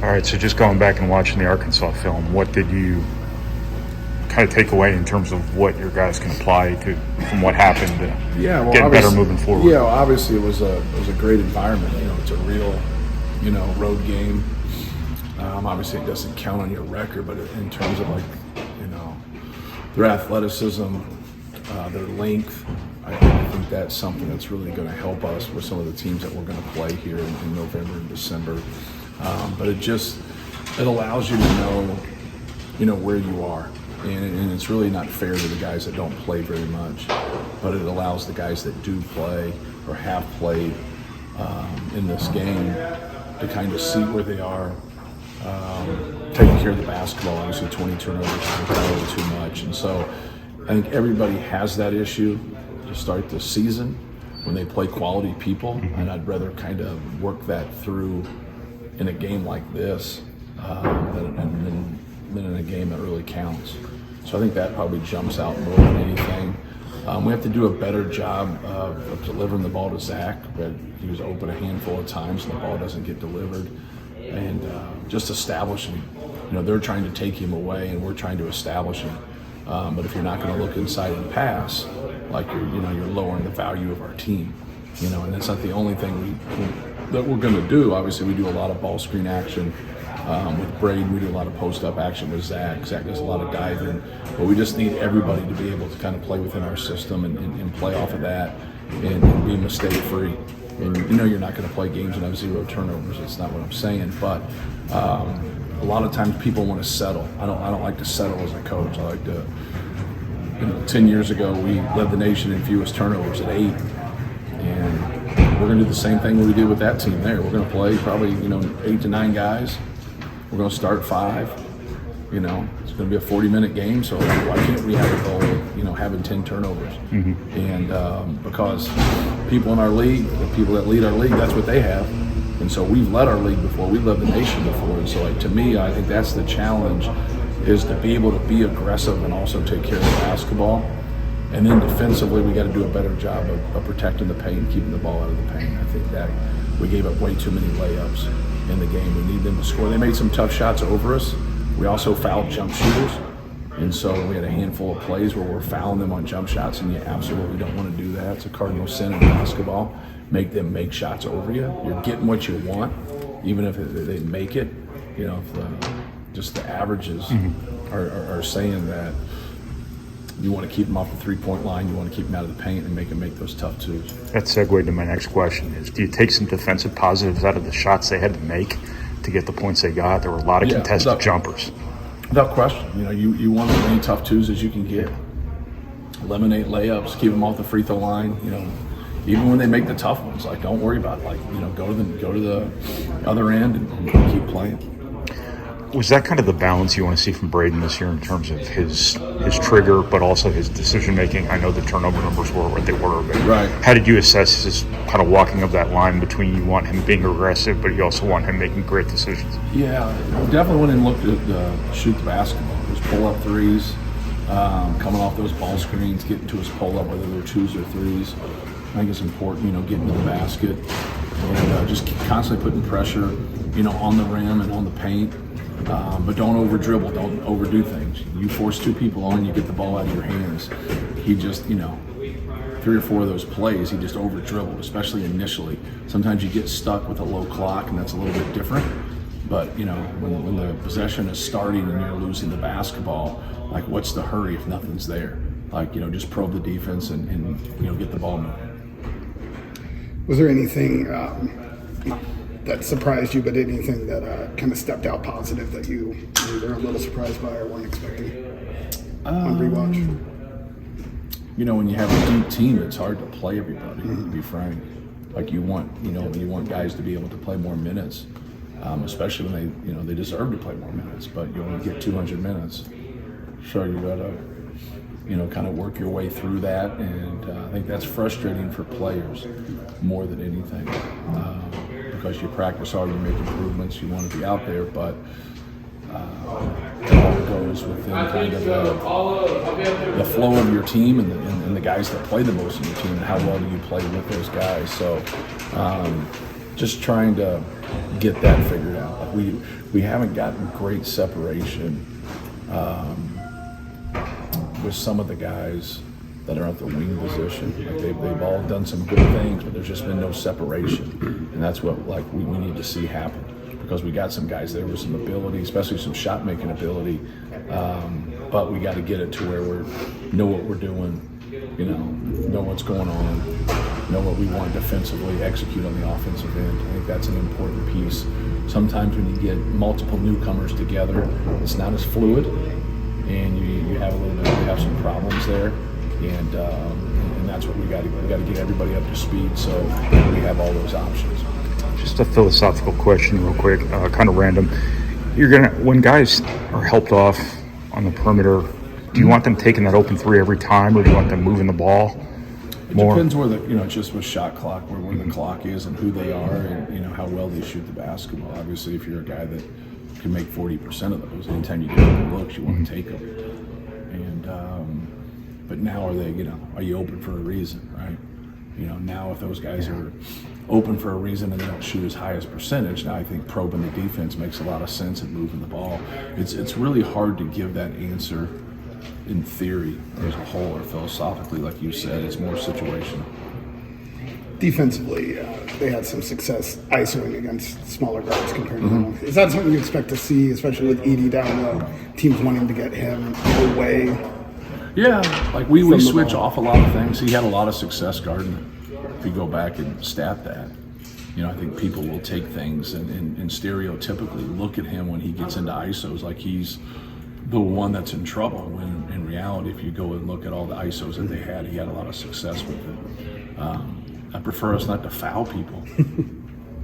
All right, so just going back and watching the Arkansas film, what did you kind of take away in terms of what your guys can apply to from what happened to get better moving forward? Yeah, well, obviously it was a great environment. It's a real, road game. Obviously it doesn't count on your record, but in terms of their athleticism, their length, I think that's something that's really going to help us with some of the teams that we're going to play here in November and December. But it allows you to know where you are. And it's really not fair to the guys that don't play very much, but it allows the guys that do play or have played in this game to kind of see where they are, taking care of the basketball. Obviously 20 turnovers is probably too much. And so I think everybody has that issue to start the season when they play quality people, and I'd rather kind of work that through in a game like this than in a game that really counts. So I think that probably jumps out more than anything. We have to do a better job of delivering the ball to Zach. He was open a handful of times and the ball doesn't get delivered. And just establishing, they're trying to take him away and we're trying to establish him. But if you're not going to look inside and pass, like you're lowering the value of our team. And that's not the only thing that we're going to do. Obviously, we do a lot of ball screen action. With Braden, we do a lot of post-up action with Zach. Zach does a lot of diving. But we just need everybody to be able to kind of play within our system and play off of that and be mistake-free. And you're not going to play games and have 0 turnovers. That's not what I'm saying. But a lot of times people want to settle. I don't like to settle as a coach. I like to. 10 years ago, we led the nation in fewest turnovers at 8. And we're going to do the same thing we did with that team there. We're going to play probably 8 to 9 guys. We're going to start 5. It's going to be a 40-minute game, so why can't we have a goal of having 10 turnovers? And because people in our league, the people that lead our league, that's what they have. And so we've led our league before. We've led the nation before. And so to me, I think that's the challenge, is to be able to be aggressive and also take care of the basketball. And then defensively, we got to do a better job of protecting the paint, keeping the ball out of the paint. I think that we gave up way too many layups in the game. We need them to score. They made some tough shots over us. We also fouled jump shooters. And so we had a handful of plays where we're fouling them on jump shots, and you absolutely don't want to do that. It's a cardinal sin in basketball. Make them make shots over you. You're getting what you want, even if they make it. If just the averages are saying that you want to keep them off the three-point line, you want to keep them out of the paint and make them make those tough twos. That segued to my next question is, do you take some defensive positives out of the shots they had to make to get the points they got? There were a lot of contested jumpers. Without question. You want as many tough twos as you can get. Eliminate layups, keep them off the free throw line. Even when they make the tough ones, don't worry about it. Go to the other end and keep playing. Was that kind of the balance you want to see from Braden this year in terms of his trigger, but also his decision making? I know the turnover numbers were what they were, but right. How did you assess his kind of walking of that line between you want him being aggressive, but you also want him making great decisions? Yeah, definitely went and looked at shoot the basketball. Those pull-up threes, coming off those ball screens, getting to his pull-up, whether they're 2s or 3s. I think it's important, getting to the basket and just constantly putting pressure, on the rim and on the paint. But don't over dribble, don't overdo things. You force 2 people on, you get the ball out of your hands. He just, 3 or 4 of those plays, he just over dribbled, especially initially. Sometimes you get stuck with a low clock, and that's a little bit different. But when the possession is starting and you're losing the basketball, what's the hurry if nothing's there? Just probe the defense and get the ball moving. Was there anything that surprised you, but anything that kind of stepped out positive that you were a little surprised by or weren't expecting on rewatch? When you have a deep team, it's hard to play everybody, to be frank. You want guys to be able to play more minutes, especially when they deserve to play more minutes, but you only get 200 minutes. So you got to kind of work your way through that, and I think that's frustrating for players more than anything, because you practice hard, you make improvements, you want to be out there, but it all goes within kind of the flow of your team and the guys that play the most in your team, and how well do you play with those guys. So just trying to get that figured out. we haven't gotten great separation with some of the guys that are at the wing position. Like they've all done some good things, but there's just been no separation, and that's what we need to see happen, because we got some guys there with some ability, especially some shot making ability, but we got to get it to where we know what we're doing, know what's going on, know what we want defensively, execute on the offensive end. I think that's an important piece. Sometimes when you get multiple newcomers together, it's not as fluid, and you have some problems there, and that's what we got to get everybody up to speed, so we have all those options. Just a philosophical question, real quick, kind of random. When guys are helped off on the perimeter, do you want them taking that open three every time, or do you want them moving the ball more? It depends where just with shot clock, where the clock is and who they are, and how well they shoot the basketball. Obviously, if you're a guy that can make 40% of those, anytime you get open looks, you want to take them. And but now are you open for a reason, right? Now if those guys are open for a reason and they don't shoot as high as percentage, now I think probing the defense makes a lot of sense and moving the ball. It's really hard to give that answer in theory as a whole, or philosophically, like you said. It's more situational. Defensively, they had some success isoing against smaller guards compared to them. Is that something you expect to see, especially with Ade down low, teams wanting to get him away? Yeah, we switch off a lot of things. He had a lot of success guarding it. If you go back and stat that, I think people will take things and stereotypically look at him when he gets into ISOs like he's the one that's in trouble, when in reality, if you go and look at all the ISOs that he had a lot of success with it. I prefer us not to foul people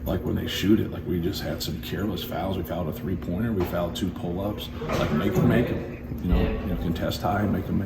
like when they shoot it. Like we just had some careless fouls. We fouled a 3-pointer, we fouled 2 pull-ups. Make them. Contest high and make them.